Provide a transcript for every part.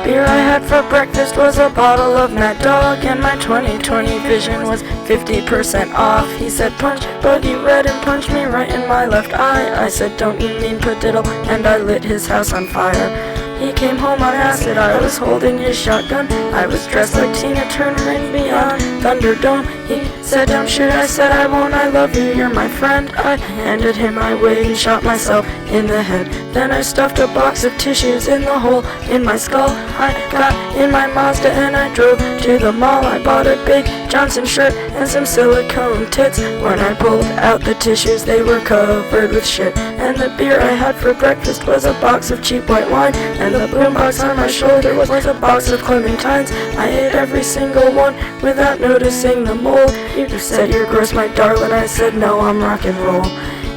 beer I had for breakfast was a bottle of Mad Dog, and my 20/20 vision was 50% off. He said punch, buggy red, and punched me right in my left eye. I said don't you mean padiddle, and I lit his house on fire. He came home on acid, I was holding his shotgun. I was dressed like Tina Turner in Beyond Thunderdome. He said don't shoot, I said I won't, I love you, you're my friend. I handed him my wig and shot myself in the head. Then I stuffed a box of tissues in the hole in my skull. I got in my Mazda and I drove to the mall. I bought a big Johnson shirt and some silicone tits. When I pulled out the tissues, they were covered with shit. And the beer I had for breakfast was a box of cheap white wine, and the boombox on my shoulder was a box of clementines. I ate every single one without noticing the mold. You said you're gross, my darling. I said no, I'm rock and roll.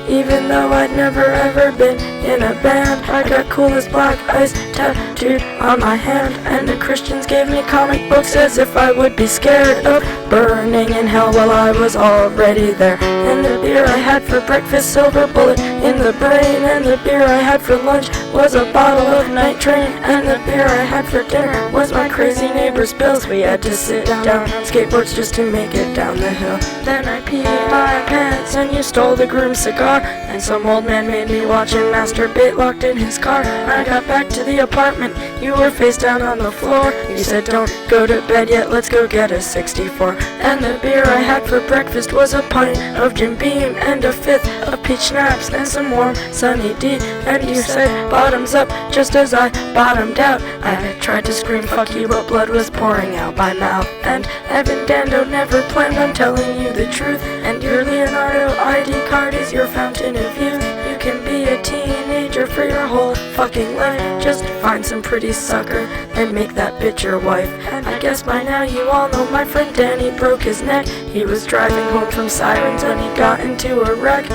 Even though I'd never ever been in a band, I got cool as black ice tattooed on my hand. And the Christians gave me comic books as if I would be scared of burning in hell while I was already there. And the beer I had for breakfast, silver bullet in the brain. And the beer I had for lunch was a bottle of Night Train. And the beer I had for dinner was my crazy neighbor's bills. We had to sit down on skateboards just to make it down the hill. Then I peed my pants and you stole the groom's cigar. And some old man made me watch him masturbate locked in his car. When I got back to the apartment, you were face down on the floor. You said don't go to bed yet, let's go get a 64. And the beer I had for breakfast was a pint of Jim Beam and a fifth of peach schnapps and some warm Sunny D. And you said bottoms up just as I bottomed out. I tried to scream fuck you, but blood was pouring out my mouth. And Evan Dando never planned on telling you the truth. And your Leonardo ID card is your fountain of youth. You can be a teenager for your whole fucking life. Just find some pretty sucker and make that bitch your wife. And I guess by now you all know my friend Danny broke his neck. He was driving home from Sirens and he got into a wreck.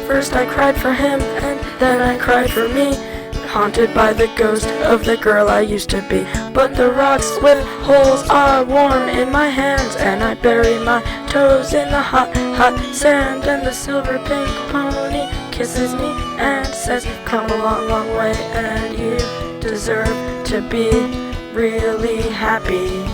First I cried for him and then I cried for me, haunted by the ghost of the girl I used to be. But the rocks with holes are warm in my hands, and I bury my toes in the hot, hot sand. And the silver pink pony kisses me and says, come a long, long way, and you deserve to be really happy.